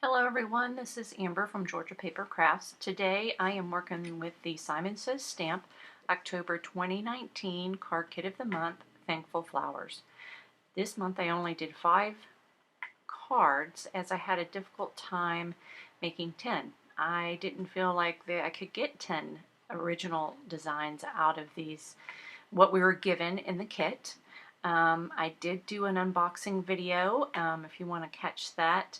Hello everyone, this is Amber from Georgia Paper Crafts. Today I am working with the Simon Says Stamp October 2019 Card Kit of the Month, Thankful Flowers. This month I only did 5 cards as I had a difficult time making 10. I didn't feel like I could get 10 original designs out of these, what we were given in the kit. I did do an unboxing video if you want to catch that.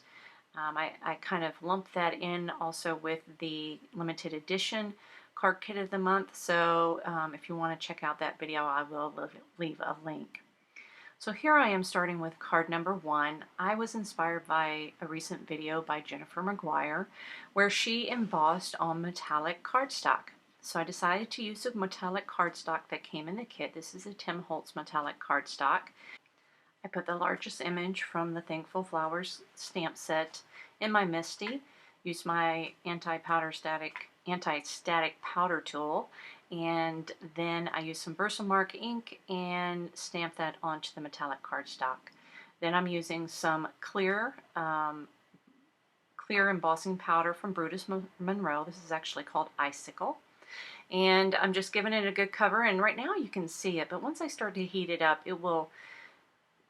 I kind of lumped that in also with the limited edition card kit of the month, so if you want to check out that video, I will leave a link. So here I am starting with card number 1. I was inspired by a recent video by Jennifer McGuire where she embossed on metallic cardstock. So I decided to use the metallic cardstock that came in the kit. This is a Tim Holtz metallic cardstock. I put the largest image from the Thankful Flowers stamp set in my MISTI, used my anti-static powder tool, and then I used some Versamark ink and stamped that onto the metallic cardstock. Then I'm using some clear embossing powder from Brutus Monroe. This is actually called Icicle. And I'm just giving it a good cover, and right now you can see it, but once I start to heat it up, it will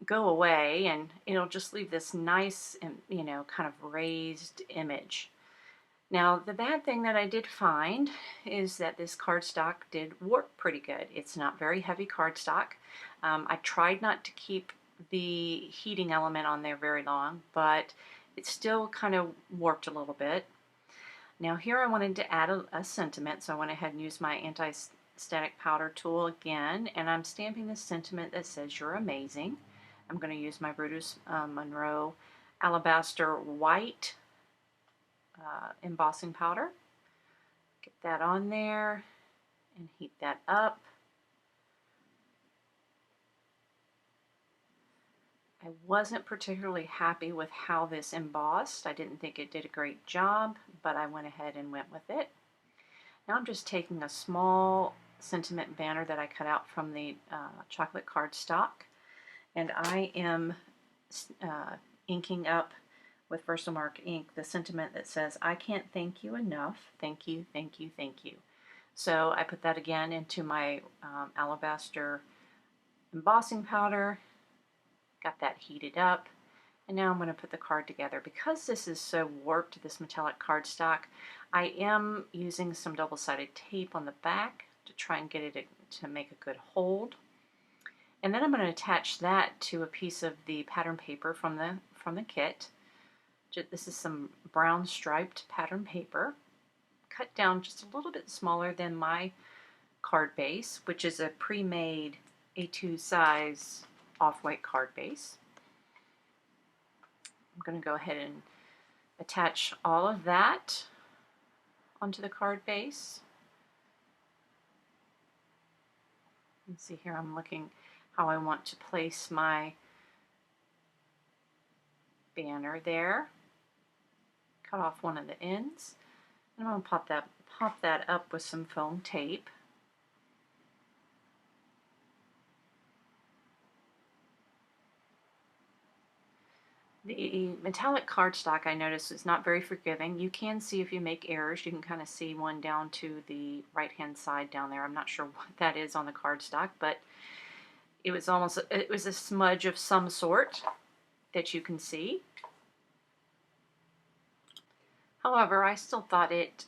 go away and it'll just leave this nice and kind of raised image. Now the bad thing that I did find is that this cardstock did warp pretty good. It's not very heavy cardstock. I tried not to keep the heating element on there very long, but it still kind of warped a little bit. Now here I wanted to add a sentiment, so I went ahead and used my anti-static powder tool again, and I'm stamping this sentiment that says "You're amazing." I'm going to use my Brutus Monroe Alabaster White embossing powder. Get that on there and heat that up. I wasn't particularly happy with how this embossed. I didn't think it did a great job, but I went ahead and went with it. Now I'm just taking a small sentiment banner that I cut out from the chocolate cardstock, and I am inking up with Versamark ink the sentiment that says, "I can't thank you enough. Thank you, thank you, thank you." So I put that again into my alabaster embossing powder, got that heated up, and now I'm going to put the card together. Because this is so warped, this metallic cardstock, I am using some double-sided tape on the back to try and get it to make a good hold. And then I'm going to attach that to a piece of the pattern paper from the kit. This is some brown striped pattern paper, cut down just a little bit smaller than my card base, which is a pre-made A2 size off-white card base. I'm going to go ahead and attach all of that onto the card base. You can see here I'm looking how I want to place my banner there. Cut off one of the ends, and I'm going to pop that up with some foam tape. The metallic cardstock, I noticed, is not very forgiving. You can see if you make errors. You can kind of see one down to the right-hand side down there. I'm not sure what that is on the cardstock, but it was a smudge of some sort that you can see. However, I still thought it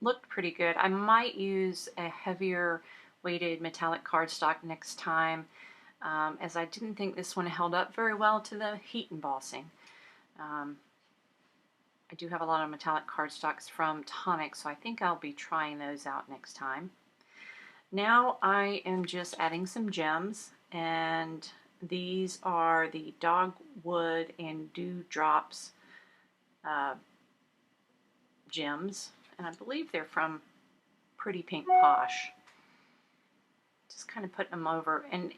looked pretty good. I might use a heavier weighted metallic cardstock next time, as I didn't think this one held up very well to the heat embossing. I do have a lot of metallic cardstocks from Tonic, so I think I'll be trying those out next time. Now I am just adding some gems, and these are the Dogwood and Dewdrops gems, and I believe they're from Pretty Pink Posh. Just kind of putting them over and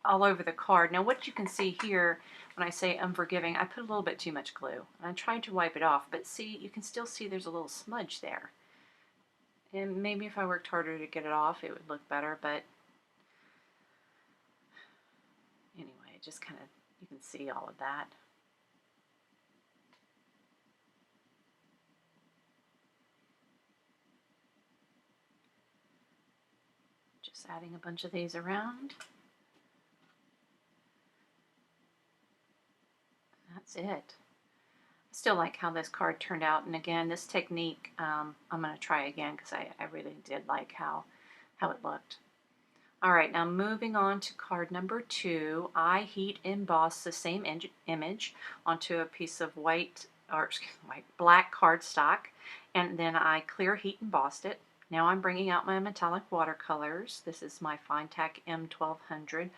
all over the card. Now what you can see here when I say unforgiving, I put a little bit too much glue, and I tried to wipe it off, but see, you can still see there's a little smudge there. And maybe if I worked harder to get it off, it would look better, but anyway, just kind of, you can see all of that. Just adding a bunch of these around. That's it. I still like how this card turned out, and again, this technique I'm going to try again because I really did like how it looked. All right, now moving on to card number 2, I heat emboss the same image onto a piece of black cardstock, and then I clear heat embossed it. Now I'm bringing out my metallic watercolors. This is my Finetac M1200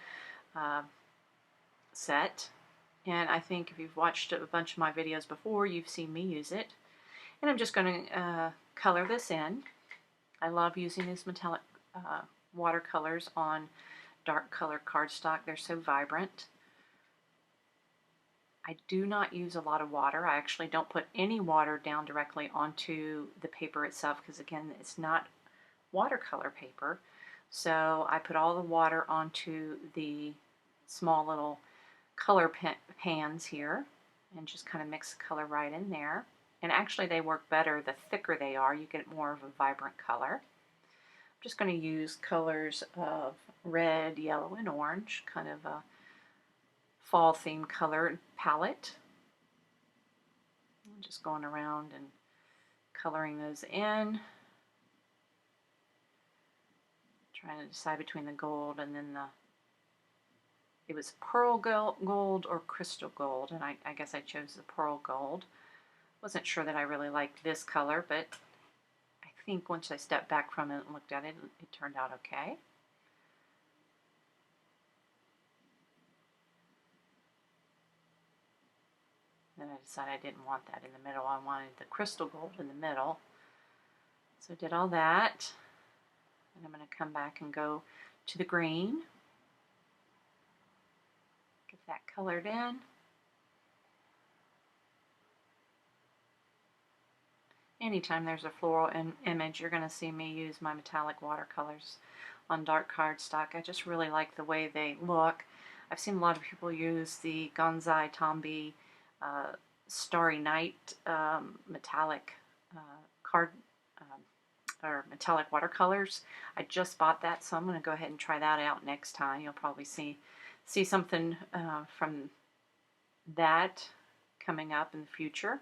set, and I think if you've watched a bunch of my videos before, you've seen me use it. And I'm just going to color this in. I love using these metallic watercolors on dark color cardstock. They're so vibrant. I do not use a lot of water. I actually don't put any water down directly onto the paper itself because, again, it's not watercolor paper. So I put all the water onto the small little color pans here and just kind of mix the color right in there. And actually they work better the thicker they are. You get more of a vibrant color. I'm just going to use colors of red, yellow, and orange, kind of a fall theme color palette. I'm just going around and coloring those in. Trying to decide between the gold and then it was pearl gold or crystal gold, and I guess I chose the pearl gold. Wasn't sure that I really liked this color, but I think once I stepped back from it and looked at it, it turned out okay. Then I decided I didn't want that in the middle. I wanted the crystal gold in the middle. So I did all that. And I'm going to come back and go to the green. Get that colored in. Anytime there's a floral image, you're going to see me use my metallic watercolors on dark cardstock. I just really like the way they look. I've seen a lot of people use the Gonzai Tombi Starry Night metallic or metallic watercolors. I just bought that, so I'm going to go ahead and try that out next time. You'll probably see something from that coming up in the future.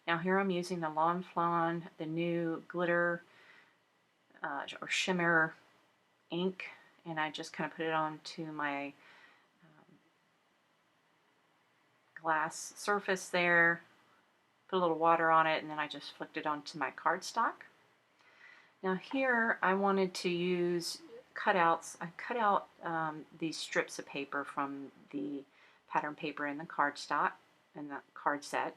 Now here I'm using the Lawn Fawn, the new glitter or shimmer ink, and I just kind of put it onto my glass surface there, put a little water on it, and then I just flicked it onto my cardstock. Now here I wanted to use cutouts. I cut out these strips of paper from the pattern paper in the cardstock, in the card set,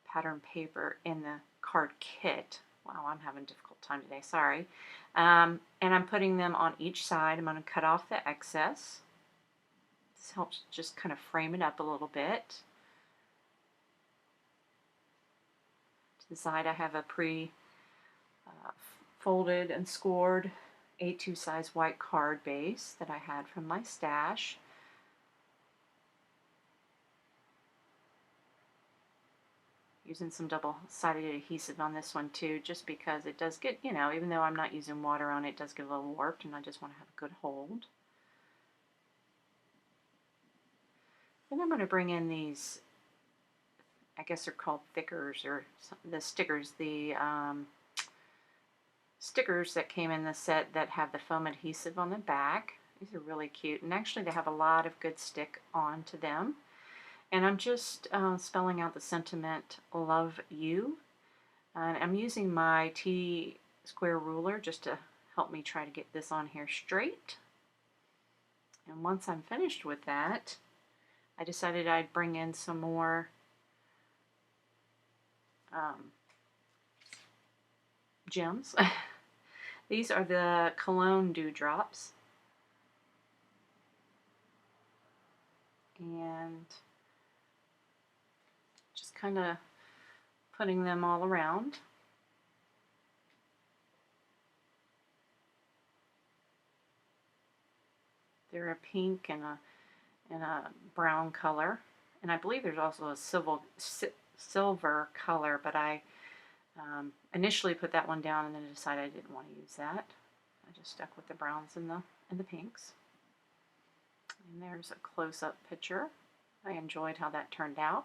pattern paper in the card kit. Wow, I'm having a difficult time today, sorry. And I'm putting them on each side. I'm going to cut off the excess. This helps just kind of frame it up a little bit. To the side I have a folded and scored A2 size white card base that I had from my stash. Using some double-sided adhesive on this one too, just because it does get, you know, even though I'm not using water on it, it does get a little warped, and I just want to have a good hold. Then I'm going to bring in these, I guess they're called thickers, or the stickers, the stickers that came in the set that have the foam adhesive on the back. These are really cute, and actually they have a lot of good stick onto them. And I'm just spelling out the sentiment, love you. And I'm using my T-square ruler just to help me try to get this on here straight. And once I'm finished with that, I decided I'd bring in some more gems. These are the Cologne Dewdrops. And just kind of putting them all around. They're a pink and a brown color, and I believe there's also a silver color, but I initially put that one down and then decided I didn't want to use that. I just stuck with the browns and the pinks. And there's a close-up picture. I enjoyed how that turned out.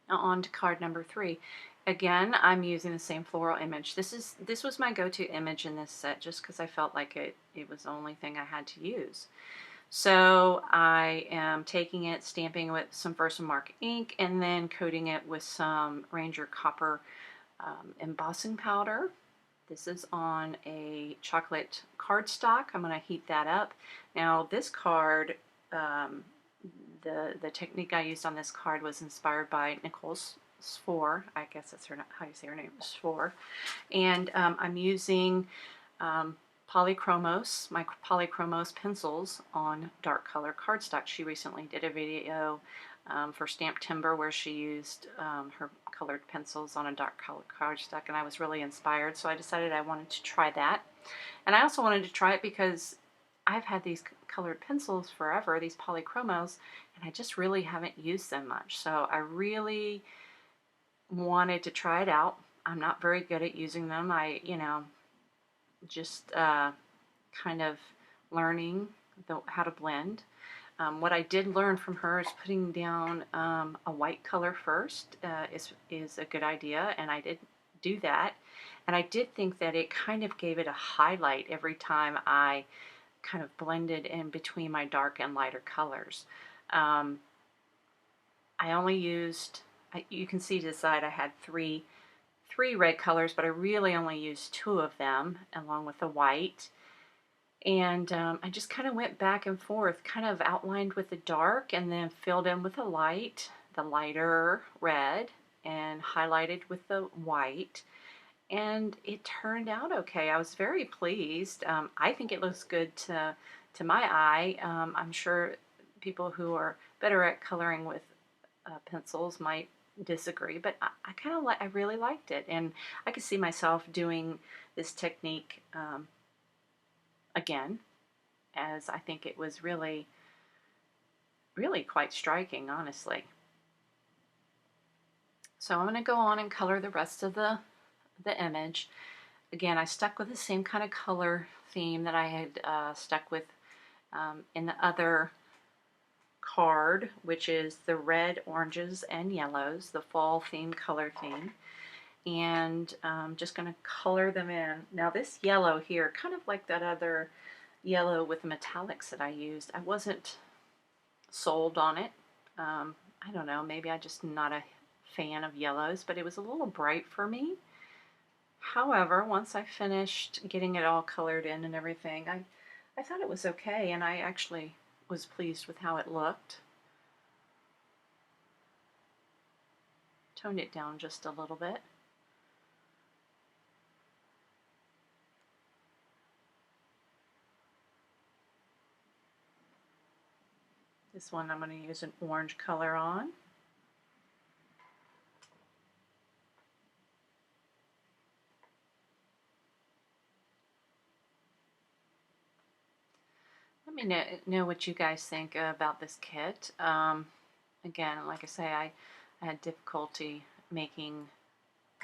Now on to card number 3. Again, I'm using the same floral image. This was my go-to image in this set just because I felt like it was the only thing I had to use. So I am taking it, stamping with some Versamark ink, and then coating it with some Ranger Copper embossing powder. This is on a chocolate cardstock. I'm going to heat that up. Now this card, the technique I used on this card was inspired by Nicole Sfor. I guess that's how you say her name, Sfor. And I'm using Polychromos, my Polychromos pencils on dark color cardstock. She recently did a video for Stamp Timber where she used her colored pencils on a dark color cardstock, and I was really inspired, so I decided I wanted to try that. And I also wanted to try it because I've had these colored pencils forever, these Polychromos, and I just really haven't used them much. So I really wanted to try it out. I'm not very good at using them. Just kind of learning how to blend. What I did learn from her is putting down a white color first is a good idea, and I did do that. And I did think that it kind of gave it a highlight every time I kind of blended in between my dark and lighter colors. I only used, you can see to the side I had three red colors, but I really only used 2 of them along with the white. And I just kind of went back and forth, kind of outlined with the dark and then filled in with the lighter red, and highlighted with the white. And it turned out okay. I was very pleased. I think it looks good to my eye. I'm sure people who are better at coloring with pencils might disagree, but I really liked it, and I could see myself doing this technique again, as I think it was really quite striking, honestly. So I'm going to go on and color the rest of the image. Again, I stuck with the same kind of color theme that I had stuck with in the other card, which is the red, oranges, and yellows, the fall theme color theme. And I'm just going to color them in. Now this yellow here, kind of like that other yellow with the metallics that I used, I wasn't sold on it. I don't know, maybe I'm just not a fan of yellows, but it was a little bright for me. However, once I finished getting it all colored in and everything, I thought it was okay, and I actually was pleased with how it looked. Toned it down just a little bit. This one I'm going to use an orange color on. Let me know what you guys think about this kit. Again, like I say, I had difficulty making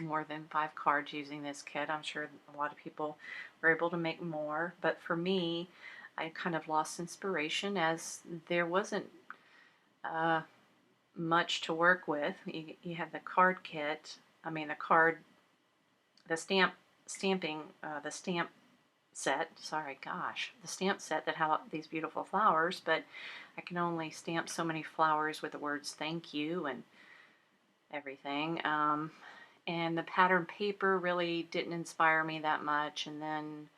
more than 5 cards using this kit. I'm sure a lot of people were able to make more, but for me, I kind of lost inspiration as there wasn't much to work with. You have the card kit, the stamp set, the stamp set that had these beautiful flowers, but I can only stamp so many flowers with the words thank you and everything. And the pattern paper really didn't inspire me that much, and then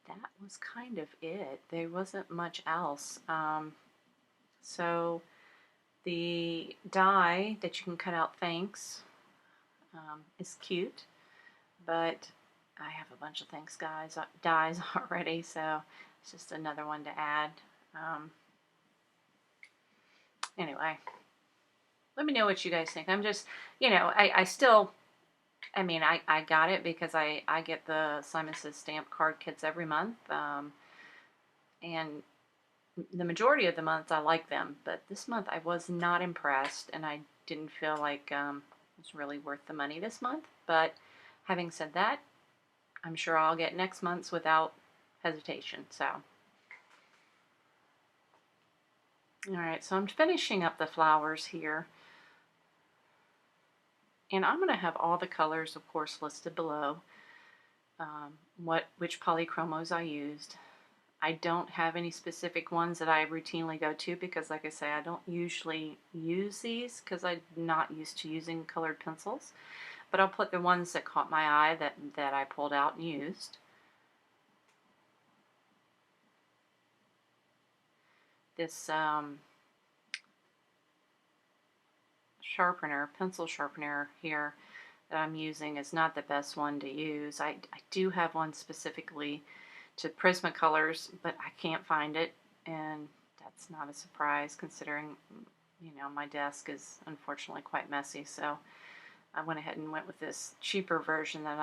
that was kind of it. There wasn't much else. So the die that you can cut out thanks is cute, but I have a bunch of thanks dies already, so it's just another one to add. Anyway, let me know what you guys think. I'm just, I still, I got it because I get the Simon Says stamp card kits every month, and the majority of the months I like them, but this month I was not impressed, and I didn't feel like it was really worth the money this month. But having said that, I'm sure I'll get next month's without hesitation. So, all right, so I'm finishing up the flowers here. And I'm going to have all the colors, of course, listed below, which polychromos I used. I don't have any specific ones that I routinely go to because, like I say, I don't usually use these because I'm not used to using colored pencils. But I'll put the ones that caught my eye that I pulled out and used. This pencil sharpener here that I'm using is not the best one to use. I do have one specifically to Prismacolors, but I can't find it, and that's not a surprise considering, you know, my desk is unfortunately quite messy. So I went ahead and went with this cheaper version that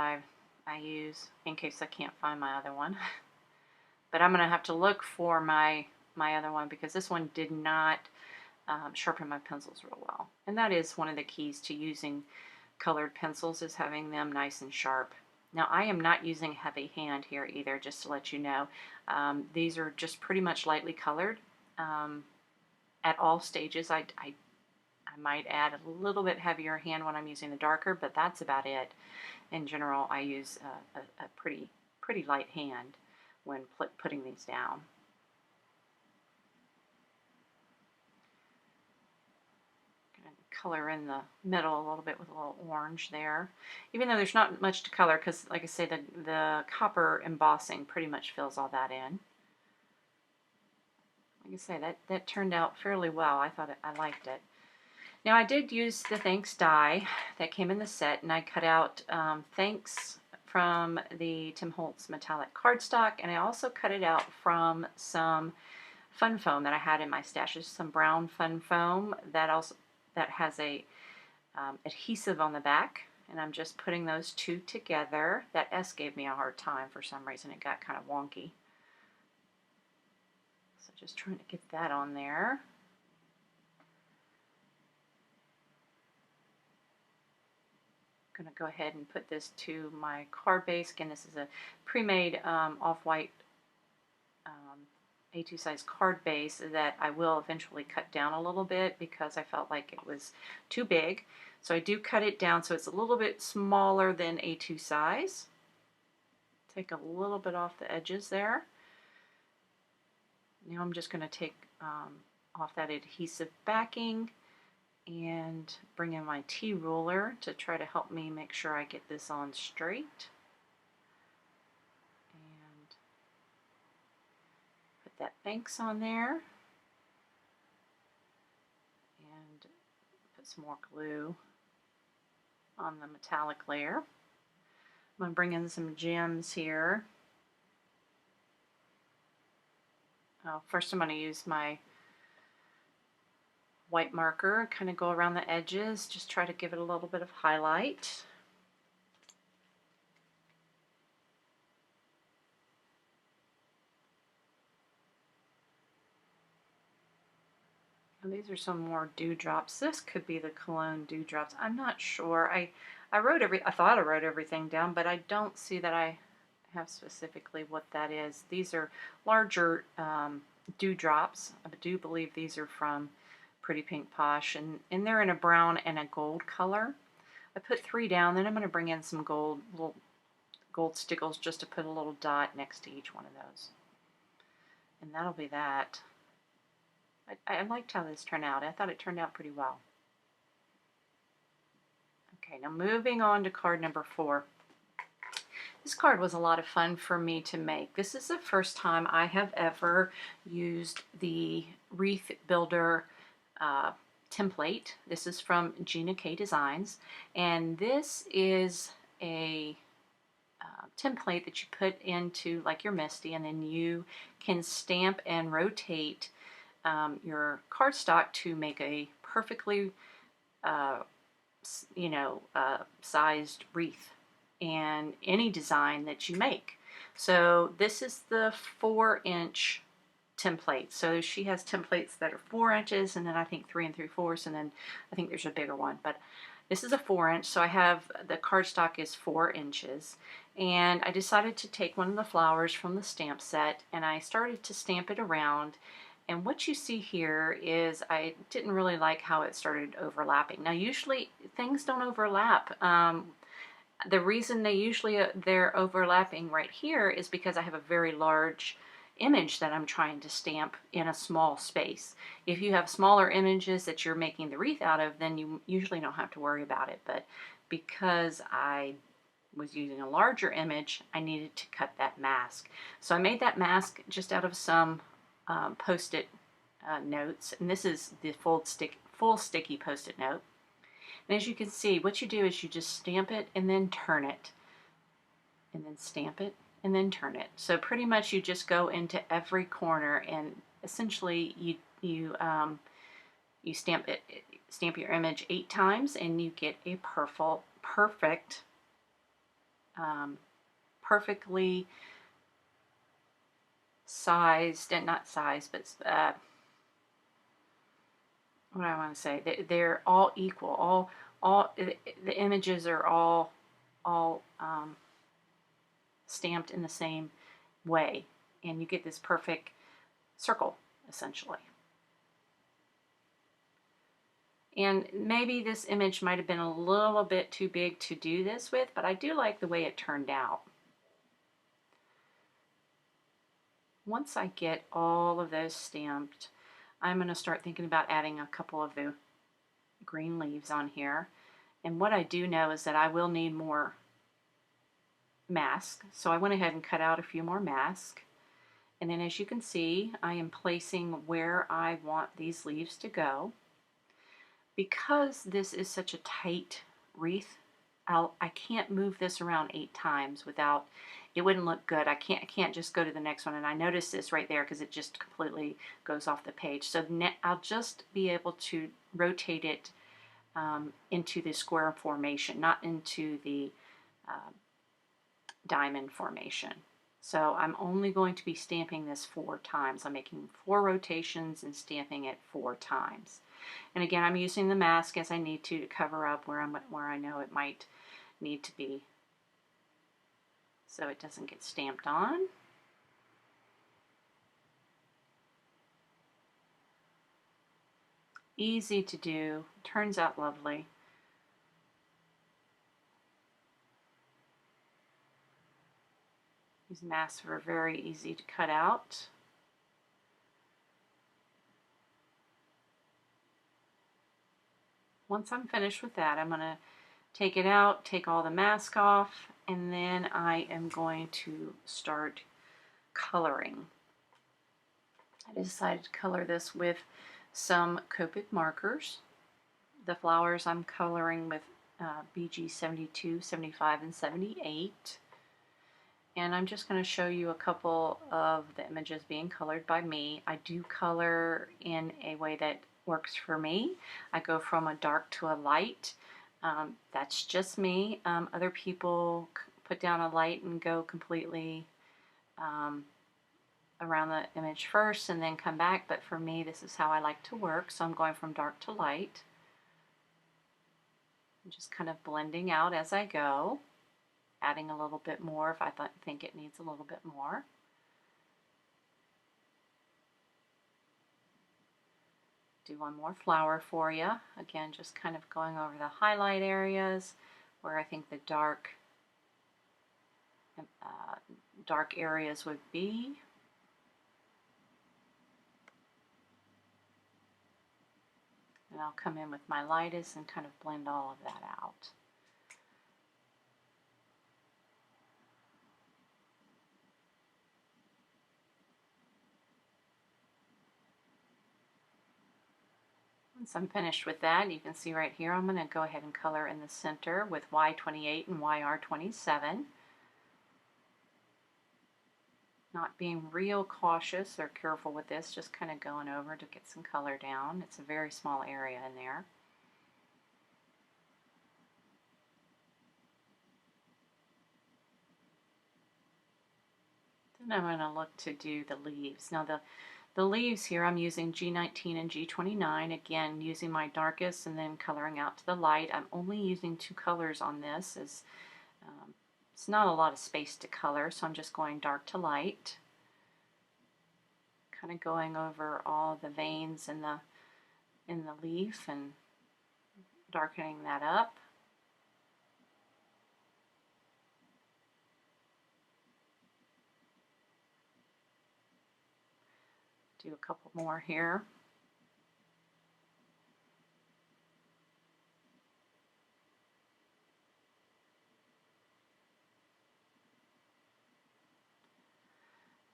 I use in case I can't find my other one. But I'm gonna have to look for my other one because this one did not sharpen my pencils real well, and that is one of the keys to using colored pencils, is having them nice and sharp. Now, I am not using heavy hand here either, just to let you know. These are just pretty much lightly colored. At all stages, I might add a little bit heavier hand when I'm using the darker, but that's about it. In general, I use a pretty light hand when putting these down. Color in the middle a little bit with a little orange there, even though there's not much to color because, like I say, the copper embossing pretty much fills all that in. Like I say, that turned out fairly well. I thought I liked it. Now, I did use the Thanks die that came in the set, and I cut out Thanks from the Tim Holtz metallic cardstock, and I also cut it out from some fun foam that I had in my stash. There's some brown fun foam that has a adhesive on the back, and I'm just putting those two together. That S gave me a hard time for some reason. It got kind of wonky. So just trying to get that on there. I'm going to go ahead and put this to my card base. Again, this is a pre-made off-white A2 size card base that I will eventually cut down a little bit because I felt like it was too big. So I do cut it down so it's a little bit smaller than A2 size. Take a little bit off the edges there. Now I'm just going to take off that adhesive backing and bring in my T-ruler to try to help me make sure I get this on straight. And put that Thanks on there. And put some more glue on the metallic layer. I'm going to bring in some gems here. First I'm going to use my white marker, kind of go around the edges, just try to give it a little bit of highlight. And these are some more dewdrops. This could be the cologne dewdrops. I'm not sure. I thought I wrote everything down, but I don't see that I have specifically what that is. These are larger dewdrops. I do believe these are from Pretty Pink Posh, and they're in a brown and a gold color. I put 3 down, then I'm going to bring in some little gold stickles just to put a little dot next to each one of those. And that'll be that. I liked how this turned out. I thought it turned out pretty well. Okay, now moving on to card number 4. This card was a lot of fun for me to make. This is the first time I have ever used the Wreath Builder template. This is from Gina K Designs, and this is a template that you put into like your Misty, and then you can stamp and rotate your cardstock to make a perfectly sized wreath and any design that you make. So this is the 4-inch templates. So she has templates that are 4 inches, and then I think 3 3/4, and then I think there's a bigger one. But this is a 4 inch, so I have the cardstock is 4 inches. And I decided to take one of the flowers from the stamp set, and I started to stamp it around. And what you see here is I didn't really like how it started overlapping. Now usually things don't overlap. The reason they're overlapping right here is because I have a very large image that I'm trying to stamp in a small space. If you have smaller images that you're making the wreath out of, then you usually don't have to worry about it. But because I was using a larger image, I needed to cut that mask. So I made that mask just out of some post-it notes, and this is the full sticky post-it note. And as you can see, what you do is you just stamp it and then turn it, and then stamp it and then turn it. So pretty much you just go into every corner, and essentially you stamp your image 8 times, and you get a perfectly sized, and not sized, but what do I want to say? They're all equal. All the images are all stamped in the same way, and you get this perfect circle essentially. And maybe this image might have been a little bit too big to do this with, but I do like the way it turned out. Once I get all of those stamped, I'm going to start thinking about adding a couple of the green leaves on here. And what I do know is that I will need more masks, so I went ahead and cut out a few more masks. And then as you can see, I am placing where I want these leaves to go. Because this is such a tight wreath, I can't move this around 8 times without, it wouldn't look good. I can't just go to the next one, and I noticed this right there because it just completely goes off the page. So I'll just be able to rotate it into the square formation, not into the diamond formation. So I'm only going to be stamping this 4 times. I'm making 4 rotations and stamping it 4 times. And again, I'm using the mask as I need to cover up where I know it might need to be, so it doesn't get stamped on. Easy to do, turns out lovely. These masks are very easy to cut out. Once I'm finished with that, I'm going to take it out, take all the mask off, and then I am going to start coloring. I decided to color this with some Copic markers. The flowers I'm coloring with BG 72, 75, and 78. And I'm just going to show you a couple of the images being colored by me. I do color in a way that works for me. I go from a dark to a light. That's just me. Other people put down a light and go completely around the image first and then come back, but for me this is how I like to work. So I'm going from dark to light. I'm just kind of blending out as I go, adding a little bit more if I think it needs a little bit more. Do one more flower for you. Again, just kind of going over the highlight areas where I think the dark areas would be. And I'll come in with my lightest and kind of blend all of that out. Once I'm finished with that, you can see right here, I'm going to go ahead and color in the center with Y28 and YR27. Not being real cautious or careful with this, just kind of going over to get some color down. It's a very small area in there. Then I'm going to look to do the leaves. Now The leaves here I'm using G19 and G29, again using my darkest and then coloring out to the light. I'm only using 2 colors on this, as it's not a lot of space to color, so I'm just going dark to light, kind of going over all the veins in the leaf and darkening that up. Do a couple more here.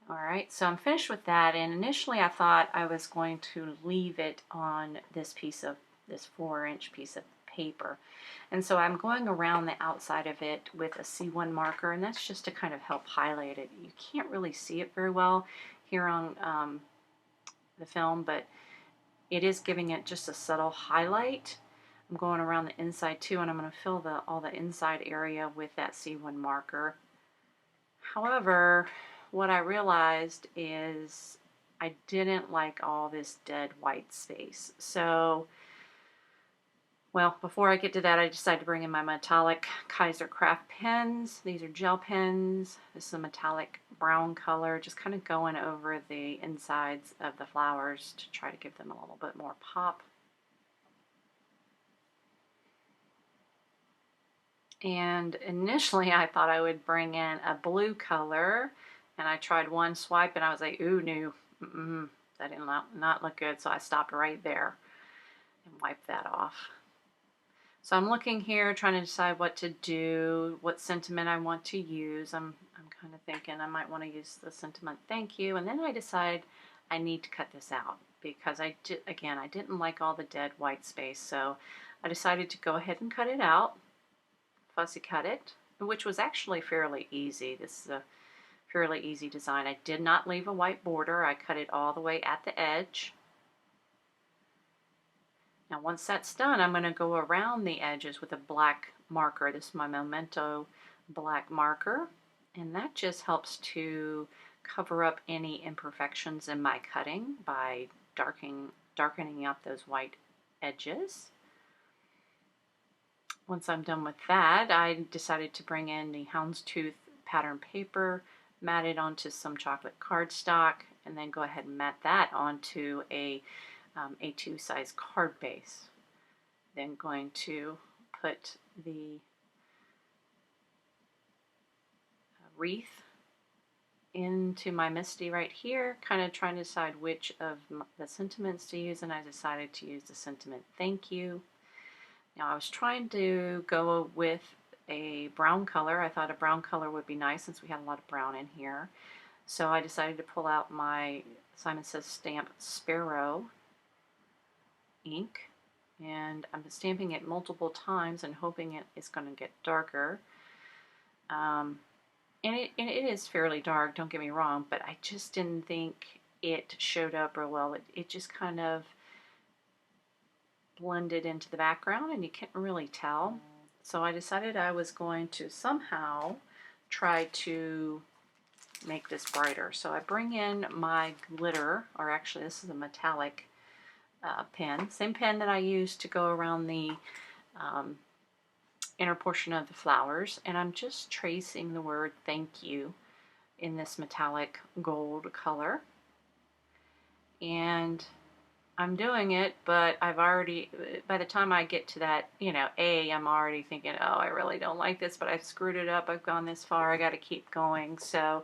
Alright, so I'm finished with that, and initially I thought I was going to leave it on this 4-inch piece of paper. And so I'm going around the outside of it with a C1 marker, and that's just to kind of help highlight it. You can't really see it very well here on the film, but it is giving it just a subtle highlight. I'm going around the inside too, and I'm going to fill all the inside area with that C1 marker. However, what I realized is I didn't like all this dead white space. So, well, before I get to that, I decided to bring in my metallic Kaiser Craft pens. These are gel pens. This is a metallic brown color, just kind of going over the insides of the flowers to try to give them a little bit more pop. And initially I thought I would bring in a blue color, and I tried one swipe and I was like, ooh, no, that did not look good, so I stopped right there and wiped that off. So I'm looking here, trying to decide what to do, what sentiment I want to use. I'm kind of thinking I might want to use the sentiment thank you, and then I decide I need to cut this out because I didn't like all the dead white space, so I decided to go ahead and cut it out, fussy cut it, which was actually fairly easy. This is a fairly easy design. I did not leave a white border. I cut it all the way at the edge. Now once that's done, I'm going to go around the edges with a black marker. This is my Memento black marker, and that just helps to cover up any imperfections in my cutting by darkening up those white edges. Once I'm done with that, I decided to bring in the houndstooth pattern paper, mat it onto some chocolate cardstock, and then go ahead and mat that onto a A2 size card base. Then going to put the wreath into my Misty right here, kind of trying to decide which of the sentiments to use, and I decided to use the sentiment thank you. Now I was trying to go with a brown color. I thought a brown color would be nice since we had a lot of brown in here. So I decided to pull out my Simon Says Stamp Sparrow ink, and I'm stamping it multiple times and hoping it is going to get darker. And it is fairly dark, don't get me wrong, but I just didn't think it showed up real well. It just kind of blended into the background and you can't really tell. So I decided I was going to somehow try to make this brighter. So I bring in my glitter, or actually this is a metallic pen, same pen that I used to go around the inner portion of the flowers, and I'm just tracing the word thank you in this metallic gold color. And I'm doing it, but I've already, by the time I get to that, I'm already thinking, oh, I really don't like this, but I've screwed it up. I've gone this far. I got to keep going. So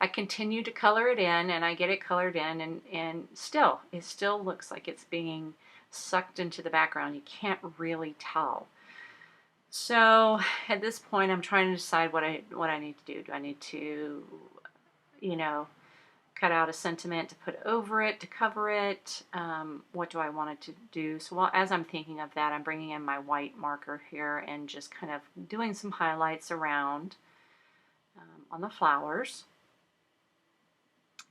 I continue to color it in, and I get it colored in, and it still looks like it's being sucked into the background. You can't really tell. So at this point, I'm trying to decide what I need to do. Do I need to, cut out a sentiment to put over it, to cover it? What do I want it to do? So as I'm thinking of that, I'm bringing in my white marker here and just kind of doing some highlights around on the flowers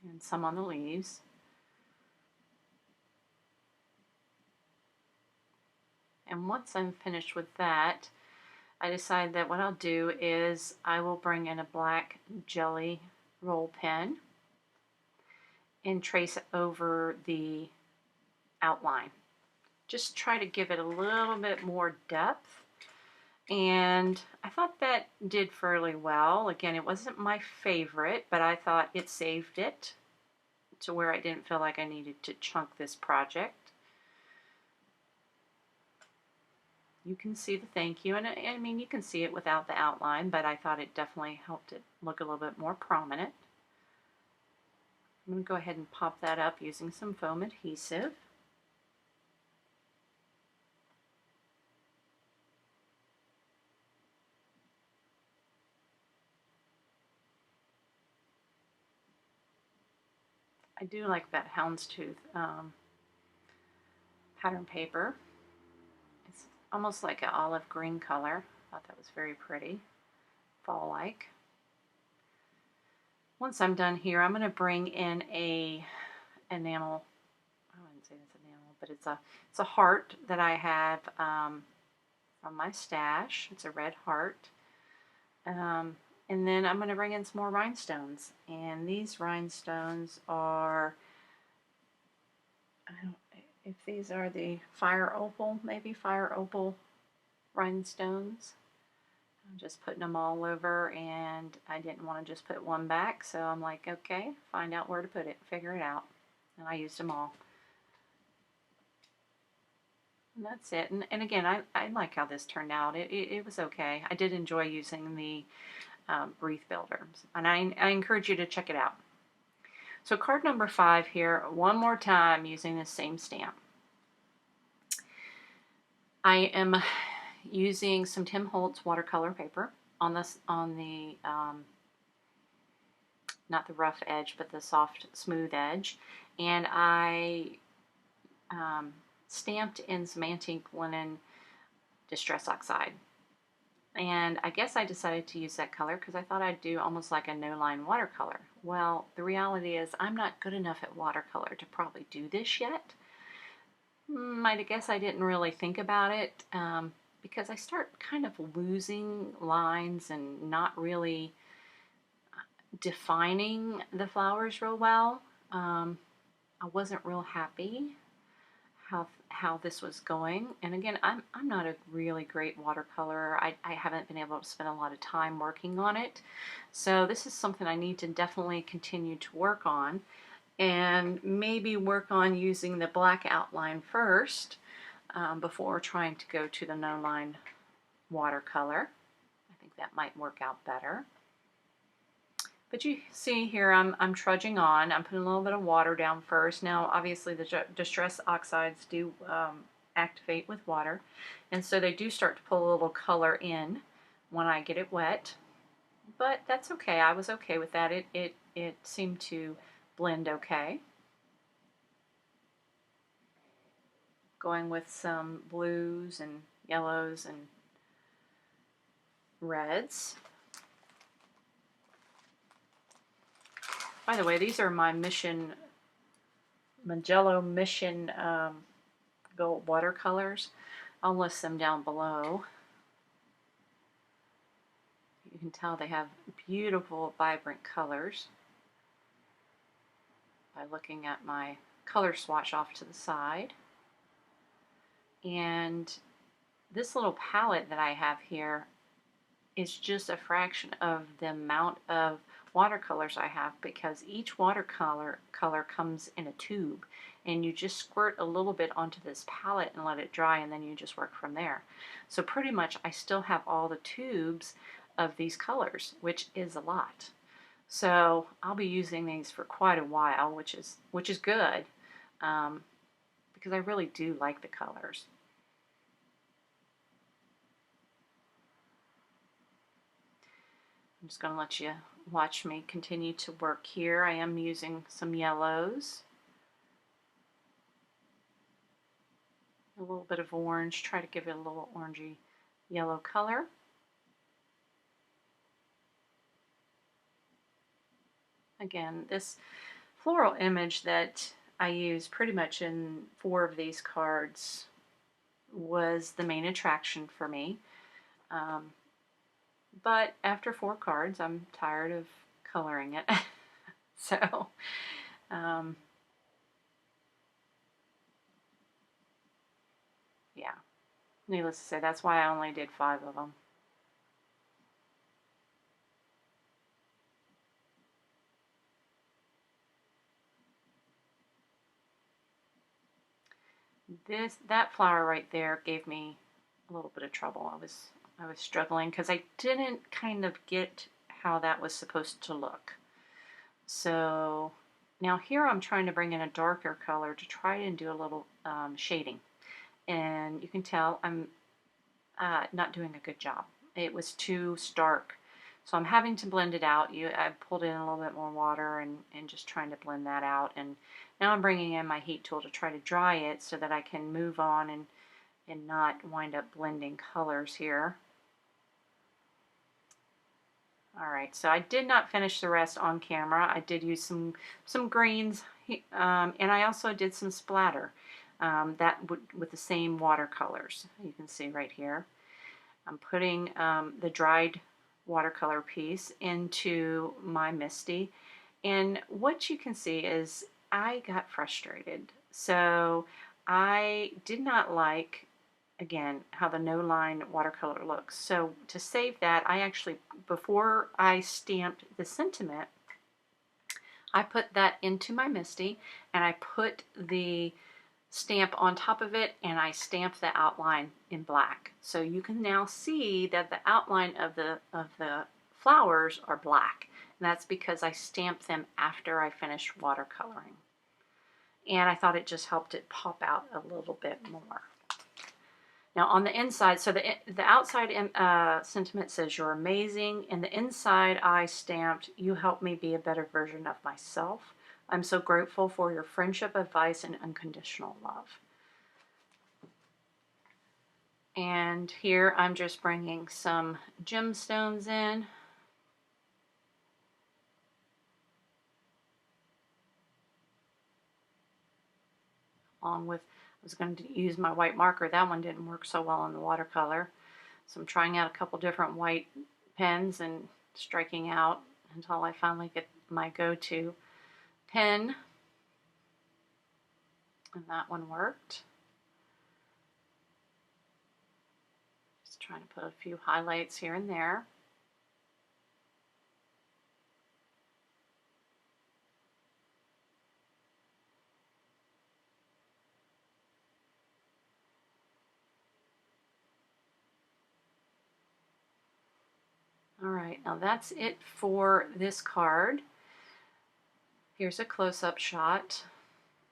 and some on the leaves. And once I'm finished with that, I decide that what I'll do is I will bring in a black jelly roll pen, and trace it over the outline. Just try to give it a little bit more depth. And I thought that did fairly well. Again, it wasn't my favorite, but I thought it saved it to where I didn't feel like I needed to chunk this project. You can see the thank you, and I mean, you can see it without the outline, but I thought it definitely helped it look a little bit more prominent. I'm going to go ahead and pop that up using some foam adhesive. I do like that houndstooth pattern paper. It's almost like an olive green color. I thought that was very pretty, fall-like. Once I'm done here, I'm going to bring in a enamel. I wouldn't say it's enamel, but it's a heart that I have from my stash. It's a red heart. And then I'm going to bring in some more rhinestones. And these rhinestones are, I don't know if these are the fire opal, maybe fire opal rhinestones. I'm just putting them all over, and I didn't want to just put one back, so I'm like, okay, find out where to put it, figure it out. And I used them all. And that's it. And again, I like how this turned out. It was okay. I did enjoy using the wreath builder, and I encourage you to check it out. So card number 5 here, one more time using the same stamp. I am using some Tim Holtz watercolor paper on the not the rough edge, but the soft, smooth edge, and I stamped in some antique linen distress oxide. And I guess I decided to use that color because I thought I'd do almost like a no-line watercolor. Well, the reality is I'm not good enough at watercolor to probably do this yet. I guess I didn't really think about it because I start kind of losing lines and not really defining the flowers real well. I wasn't real happy how this was going. And again, I'm not a really great watercolorer. I haven't been able to spend a lot of time working on it. So this is something I need to definitely continue to work on, and maybe work on using the black outline first before trying to go to the no-line watercolor. I think that might work out better. But you see here, I'm trudging on. I'm putting a little bit of water down first. Now, obviously, the distress oxides do activate with water, and so they do start to pull a little color in when I get it wet. But that's okay. I was okay with that. It seemed to blend okay. Going with some blues and yellows and reds. By the way, these are my Magello Mission gold watercolors. I'll list them down below. You can tell they have beautiful, vibrant colors by looking at my color swatch off to the side. And this little palette that I have here is just a fraction of the amount of watercolors I have, because each watercolor comes in a tube, and you just squirt a little bit onto this palette and let it dry, and then you just work from there. So pretty much I still have all the tubes of these colors, which is a lot. So I'll be using these for quite a while, which is good, because I really do like the colors. I'm just going to let you watch me continue to work here. I am using some yellows, a little bit of orange, try to give it a little orangey yellow color. Again, this floral image that I used pretty much in 4 of these cards was the main attraction for me. But after 4 cards, I'm tired of coloring it. So Yeah, needless to say, that's why I only did 5 of them. That flower right there gave me a little bit of trouble. I was struggling because I didn't kind of get how that was supposed to look. So now here I'm trying to bring in a darker color to try and do a little shading. And you can tell I'm not doing a good job. It was too stark. So I'm having to blend it out. I pulled in a little bit more water and just trying to blend that out. And now I'm bringing in my heat tool to try to dry it so that I can move on and not wind up blending colors here. All right, so I did not finish the rest on camera. I did use some greens, and I also did some splatter with the same watercolors. You can see right here. I'm putting the dried watercolor piece into my Misty, and what you can see is I got frustrated. So I did not like, again, how the no line watercolor looks. So to save that, I actually, before I stamped the sentiment, I put that into my Misty and I put the stamp on top of it and I stamped the outline in black. So you can now see that the outline of the flowers are black. And that's because I stamped them after I finished watercoloring. And I thought it just helped it pop out a little bit more. Now on the inside, so the outside sentiment says you're amazing, and the inside I stamped, you helped me be a better version of myself. I'm so grateful for your friendship, advice, and unconditional love. And here I'm just bringing some gemstones in. Along with, I was going to use my white marker. That one didn't work so well on the watercolor. So I'm trying out a couple different white pens and striking out until I finally get my go-to pen. And that one worked. Just trying to put a few highlights here and there. All right, now that's it for this card. Here's a close-up shot.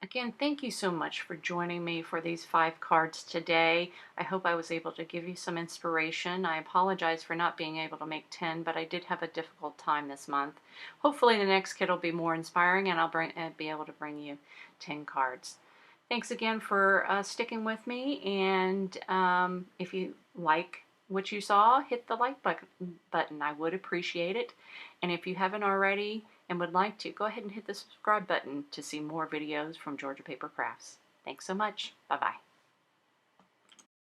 Again, thank you so much for joining me for these 5 cards today. I hope I was able to give you some inspiration. I apologize for not being able to make 10, but I did have a difficult time this month. Hopefully the next kit will be more inspiring and I'll be able to bring you 10 cards. Thanks again for sticking with me, and if you like what you saw, hit the like button. I would appreciate it. And if you haven't already and would like to, go ahead and hit the subscribe button to see more videos from Georgia Paper Crafts. Thanks so much. Bye-bye.